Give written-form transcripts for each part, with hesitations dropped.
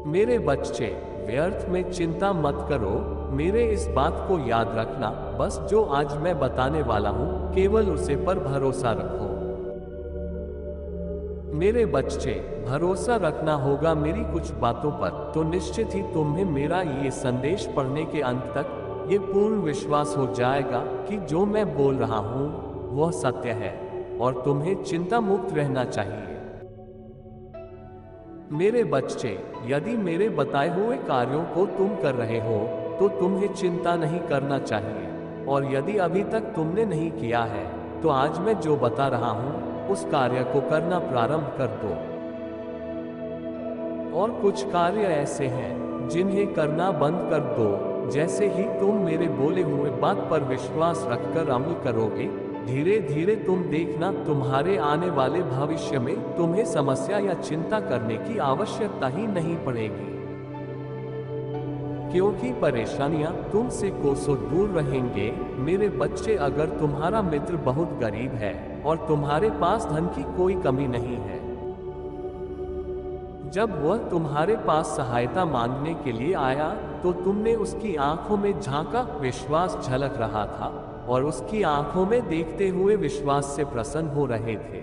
मेरे बच्चे, व्यर्थ में चिंता मत करो। मेरे इस बात को याद रखना, बस जो आज मैं बताने वाला हूँ केवल उसे पर भरोसा रखो। मेरे बच्चे, भरोसा रखना होगा मेरी कुछ बातों पर, तो निश्चित ही तुम्हें मेरा ये संदेश पढ़ने के अंत तक ये पूर्ण विश्वास हो जाएगा कि जो मैं बोल रहा हूँ वह सत्य है और तुम्हें चिंता मुक्त रहना चाहिए। मेरे बच्चे, यदि मेरे बताए हुए कार्यों को तुम कर रहे हो तो तुम्हें चिंता नहीं करना चाहिए, और यदि अभी तक तुमने नहीं किया है तो आज मैं जो बता रहा हूँ उस कार्य को करना प्रारंभ कर दो। और कुछ कार्य ऐसे हैं जिन्हें करना बंद कर दो। जैसे ही तुम मेरे बोले हुए बात पर विश्वास रखकर अमल करोगे, धीरे धीरे तुम देखना तुम्हारे आने वाले भविष्य में तुम्हें समस्या या चिंता करने की आवश्यकता ही नहीं पड़ेगी, क्योंकि परेशानियां तुमसे कोसों दूर रहेंगे। मेरे बच्चे, अगर तुम्हारा मित्र बहुत गरीब है और तुम्हारे पास धन की कोई कमी नहीं है, जब वह तुम्हारे पास सहायता मांगने के लिए आया तो तुमने उसकी आंखों में झांका, विश्वास झलक रहा था और उसकी आंखों में देखते हुए विश्वास से प्रसन्न हो रहे थे।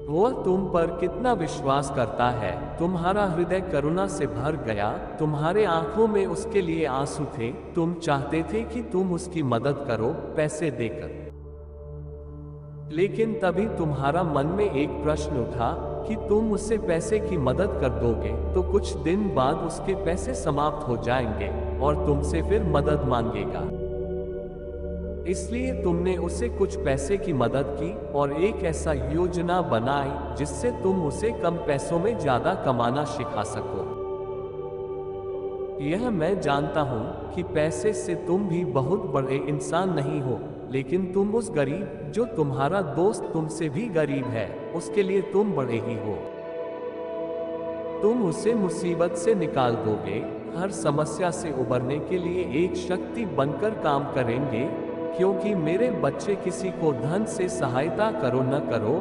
वह तुम पर कितना विश्वास करता है। तुम्हारा हृदय करुणा से भर गया, तुम्हारे आंखों में उसके लिए आंसू थे। तुम चाहते थे कि तुम उसकी मदद करो पैसे देकर, लेकिन तभी तुम्हारा मन में एक प्रश्न उठा कि तुम उससे पैसे की मदद कर दोगे तो कुछ दिन बाद उसके पैसे समाप्त हो जाएंगे और तुमसे फिर मदद मांगेगा। इसलिए तुमने उसे कुछ पैसे की मदद की और एक ऐसा योजना बनाई जिससे तुम उसे कम पैसों में ज्यादा कमाना सिखा सको। यह मैं जानता हूं कि पैसे से तुम भी बहुत बड़े इंसान नहीं हो, लेकिन तुम उस गरीब जो तुम्हारा दोस्त तुमसे भी गरीब है उसके लिए तुम बड़े ही हो। तुम उसे मुसीबत से निकाल दोगे, हर समस्या से उबरने के लिए एक शक्ति बनकर काम करेंगे। क्योंकि मेरे बच्चे, किसी को धन से सहायता करो न करो,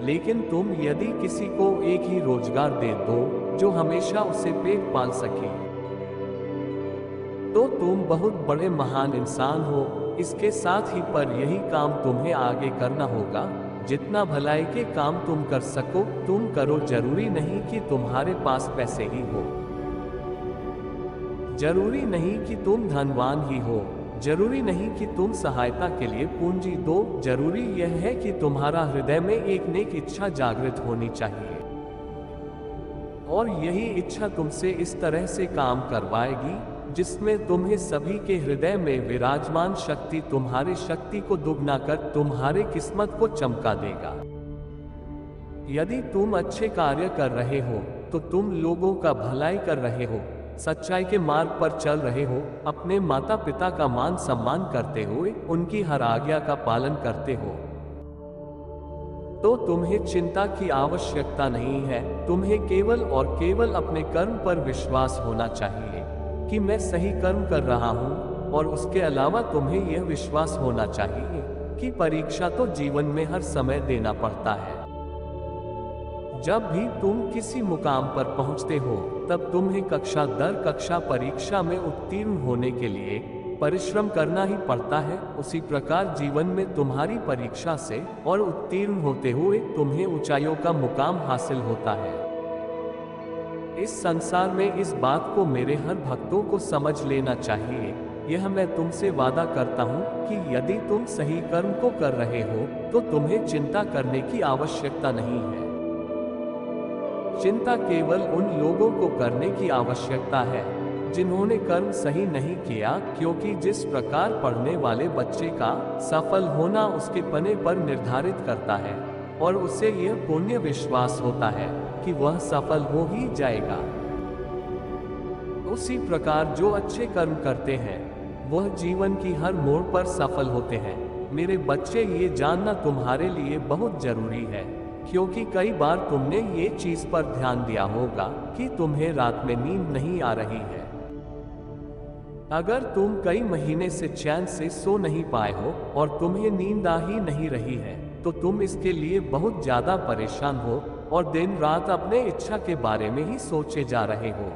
लेकिन तुम यदि किसी को एक ही रोजगार दे दो जो हमेशा उसे पेट पाल सके, तो तुम बहुत बड़े महान इंसान हो। इसके साथ ही पर यही काम तुम्हें आगे करना होगा। जितना भलाई के काम तुम कर सको तुम करो। जरूरी नहीं कि तुम्हारे पास पैसे ही हो, जरूरी नहीं कि तुम धनवान ही हो, जरूरी नहीं कि तुम सहायता के लिए पूंजी दो। जरूरी यह है कि तुम्हारा हृदय में एक नेक इच्छा जागृत होनी चाहिए, और यही इच्छा तुमसे इस तरह से काम करवाएगी जिसमें तुम्हें सभी के हृदय में विराजमान शक्ति तुम्हारी शक्ति को दुगना कर तुम्हारे किस्मत को चमका देगा। यदि तुम अच्छे कार्य कर रहे हो तो तुम लोगों का भलाई कर रहे हो, सच्चाई के मार्ग पर चल रहे हो, अपने माता पिता का मान सम्मान करते हुए उनकी हर आज्ञा का पालन करते हो, तो तुम्हें चिंता की आवश्यकता नहीं है। तुम्हें केवल और केवल अपने कर्म पर विश्वास होना चाहिए कि मैं सही कर्म कर रहा हूँ, और उसके अलावा तुम्हें यह विश्वास होना चाहिए कि परीक्षा तो जीवन में हर समय देना पड़ता है। जब भी तुम किसी मुकाम पर पहुंचते हो तब तुम्हें कक्षा दर कक्षा परीक्षा में उत्तीर्ण होने के लिए परिश्रम करना ही पड़ता है। उसी प्रकार जीवन में तुम्हारी परीक्षा से और उत्तीर्ण होते हुए तुम्हें ऊंचाइयों का मुकाम हासिल होता है। इस संसार में इस बात को मेरे हर भक्तों को समझ लेना चाहिए। यह मैं तुमसे वादा करता हूँ कि यदि तुम सही कर्म को कर रहे हो तो तुम्हें चिंता करने की आवश्यकता नहीं है। चिंता केवल उन लोगों को करने की आवश्यकता है जिन्होंने कर्म सही नहीं किया, क्योंकि जिस प्रकार पढ़ने वाले बच्चे का सफल होना उसके पने पर निर्धारित करता है और उसे यह पुण्य विश्वास होता है कि वह सफल हो ही जाएगा, उसी प्रकार जो अच्छे कर्म करते हैं वह जीवन की हर मोड़ पर सफल होते हैं। मेरे बच्चे, ये जानना तुम्हारे लिए बहुत जरूरी है, क्योंकि कई बार तुमने ये चीज पर ध्यान दिया होगा कि तुम्हें रात में नींद नहीं आ रही है। अगर तुम कई महीने से चैन से सो नहीं पाए हो और तुम्हें नींद आ ही नहीं रही है तो तुम इसके लिए बहुत ज्यादा परेशान हो। और दिन रात अपने इच्छा के बारे में ही सोचे जा रहे हो।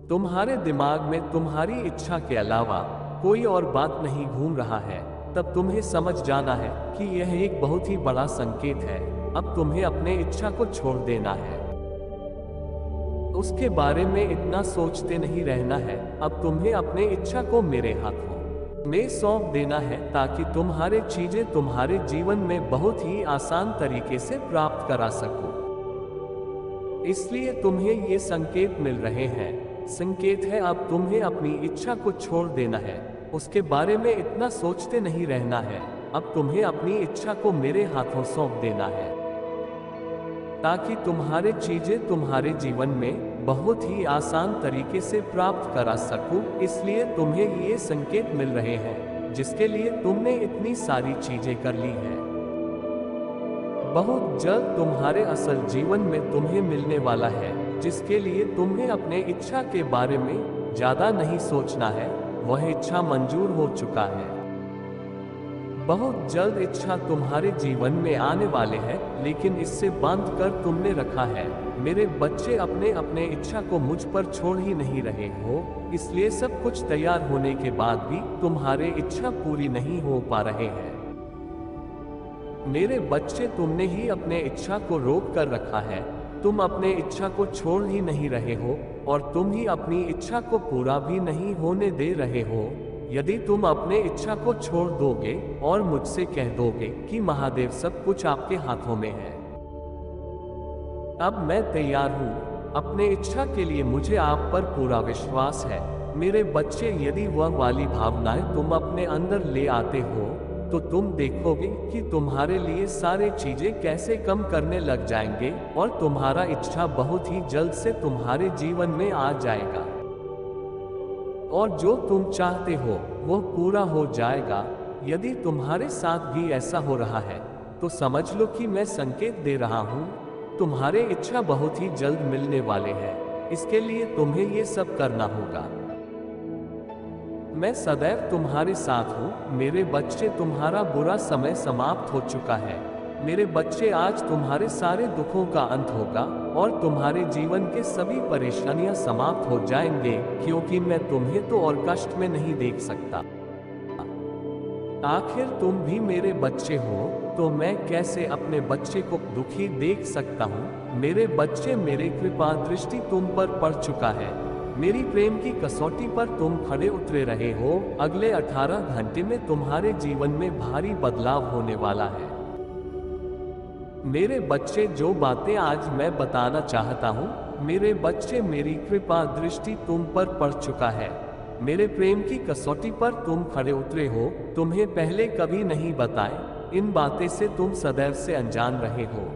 तुम्हारे दिमाग में तुम्हारी इच्छा के अलावा कोई और बात नहीं घूम रहा है, तब तुम्हें समझ जाना है कि यह एक बहुत ही बड़ा संकेत है। अब तुम्हें अपने इच्छा को छोड़ देना है, उसके बारे में इतना सोचते नहीं रहना है। अब तुम्हें अपने इच्छा को मेरे हाथों में सौंप देना है, ताकि तुम्हारे चीजें तुम्हारे जीवन में बहुत ही आसान तरीके से प्राप्त करा सको। इसलिए तुम्हें ये संकेत मिल रहे हैं। संकेत है अब तुम्हें अपनी इच्छा को छोड़ देना है, उसके बारे में इतना सोचते नहीं रहना है। अब तुम्हें अपनी इच्छा को मेरे हाथों सौंप देना है, ताकि तुम्हारे चीजें तुम्हारे जीवन में बहुत ही आसान तरीके से प्राप्त करा सकूं। इसलिए तुम्हें ये संकेत मिल रहे हैं, जिसके लिए तुमने इतनी सारी चीजें कर ली हैं। बहुत जल्द तुम्हारे असल जीवन में तुम्हें मिलने वाला है, जिसके लिए तुम्हें अपने इच्छा के बारे में ज्यादा नहीं सोचना है। वह इच्छा मंजूर हो चुका है। बहुत जल्द इच्छा तुम्हारे जीवन में आने वाले हैं, लेकिन इससे बांध कर तुमने रखा है। मेरे बच्चे अपने अपने इच्छा को मुझ पर छोड़ ही नहीं रहे हो, इसलिए सब कुछ तैयार होने के बाद भी तुम्हारे इच्छा पूरी नहीं हो पा रहे हैं। मेरे बच्चे, तुमने ही अपने इच्छा को रोक कर रखा है। तुम अपने इच्छा को छोड़ ही नहीं रहे हो, और तुम ही अपनी इच्छा को पूरा भी नहीं होने दे रहे हो। यदि तुम अपने इच्छा को छोड़ दोगे और मुझसे कह दोगे कि महादेव सब कुछ आपके हाथों में है, अब मैं तैयार हूँ अपने इच्छा के लिए, मुझे आप पर पूरा विश्वास है। मेरे बच्चे, यदि वह वाली भावनाएं तुम अपने अंदर ले आते हो, तो तुम देखोगे कि तुम्हारे लिए सारे चीजें कैसे कम करने लग जाएंगे, और तुम्हारा इच्छा बहुत ही जल्द से तुम्हारे जीवन में आ जाएगा, और जो तुम चाहते हो वो पूरा हो जाएगा। यदि तुम्हारे साथ भी ऐसा हो रहा है, तो समझ लो कि मैं संकेत दे रहा हूँ, तुम्हारे इच्छा बहुत ही जल्द मिलने वाले हैं। इसके लिए तुम्हें ये सब करना होगा। मैं सदैव तुम्हारे साथ हूँ मेरे बच्चे। तुम्हारा बुरा समय समाप्त हो चुका है मेरे बच्चे। आज तुम्हारे सारे दुखों का अंत होगा, और तुम्हारे जीवन के सभी परेशानियां समाप्त हो जाएंगे, क्योंकि मैं तुम्हें तो और कष्ट में नहीं देख सकता। आखिर तुम भी मेरे बच्चे हो, तो मैं कैसे अपने बच्चे को दुखी देख सकता हूँ। मेरे बच्चे, मेरी कृपा दृष्टि तुम पर पड़ चुका है। मेरी प्रेम की कसौटी पर तुम खड़े उतरे रहे हो। अगले 18 घंटे में तुम्हारे जीवन में भारी बदलाव होने वाला है। मेरे बच्चे, जो बातें आज मैं बताना चाहता हूँ, मेरे बच्चे, मेरी कृपा दृष्टि तुम पर पड़ चुका है। मेरे प्रेम की कसौटी पर तुम खड़े उतरे हो। तुम्हें पहले कभी नहीं बताए, इन बातें से तुम सदैव से अनजान रहे हो।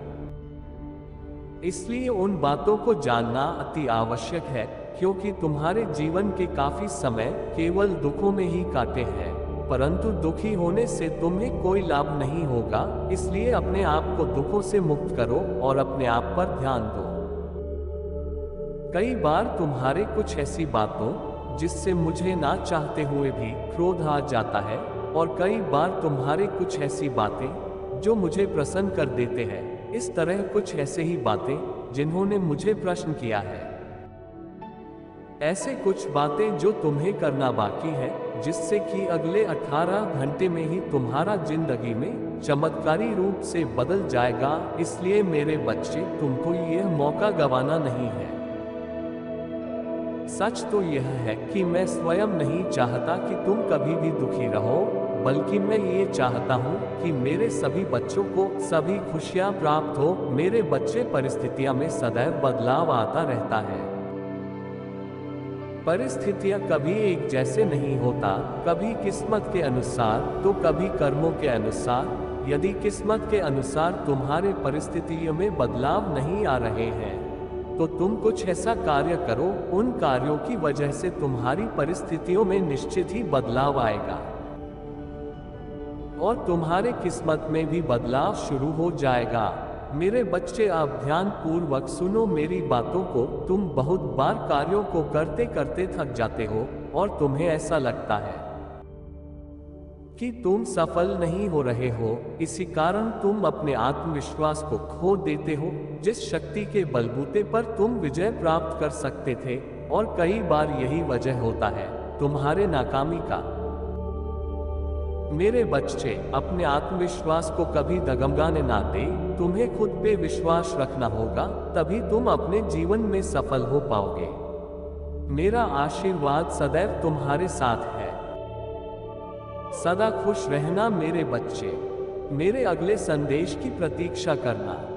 इसलिए उन बातों को जानना अति आवश्यक है, क्योंकि तुम्हारे जीवन के काफी समय केवल दुखों में ही काटे हैं, परंतु दुखी होने से तुम्हें कोई लाभ नहीं होगा। इसलिए अपने आप को दुखों से मुक्त करो और अपने आप पर ध्यान दो। कई बार तुम्हारे कुछ ऐसी बातों जिससे मुझे ना चाहते हुए भी क्रोध आ जाता है, और कई बार तुम्हारे कुछ ऐसी बातें जो मुझे प्रसन्न कर देते हैं। इस तरह कुछ ऐसे ही बातें जिन्होंने मुझे प्रश्न किया है। ऐसे कुछ बातें जो तुम्हें करना बाकी है, जिससे कि अगले 18 घंटे में ही तुम्हारा जिंदगी में चमत्कारी रूप से बदल जाएगा। इसलिए मेरे बच्चे, तुमको यह मौका गंवाना नहीं है। सच तो यह है कि मैं स्वयं नहीं चाहता कि तुम कभी भी दुखी रहो, बल्कि मैं ये चाहता हूँ कि मेरे सभी बच्चों को सभी खुशियाँ प्राप्त हो। मेरे बच्चे, परिस्थितियाँ में सदैव बदलाव आता रहता है। परिस्थितियाँ कभी एक जैसे नहीं होता, कभी किस्मत के अनुसार तो कभी कर्मों के अनुसार। यदि किस्मत के अनुसार तुम्हारे परिस्थितियों में बदलाव नहीं आ रहे हैं, तो तुम कुछ ऐसा कार्य करो, उन कार्यों की वजह से तुम्हारी परिस्थितियों में निश्चित ही बदलाव आएगा, और तुम्हारे किस्मत में भी बदलाव शुरू हो जाएगा। मेरे बच्चे, आप ध्यान पूर्वक सुनो मेरी बातों को। तुम बहुत बार कार्यों को करते करते थक जाते हो, और तुम्हें ऐसा लगता है कि तुम सफल नहीं हो रहे हो, इसी कारण तुम अपने आत्मविश्वास को खो देते हो, जिस शक्ति के बलबूते पर तुम विजय प्राप्त कर सकते थे। और कई बार यही वजह होता है तुम्हारे नाकामी का। मेरे बच्चे, अपने आत्मविश्वास को कभी डगमगाने ना दे। तुम्हें खुद पे विश्वास रखना होगा, तभी तुम अपने जीवन में सफल हो पाओगे। मेरा आशीर्वाद सदैव तुम्हारे साथ है। सदा खुश रहना मेरे बच्चे। मेरे अगले संदेश की प्रतीक्षा करना।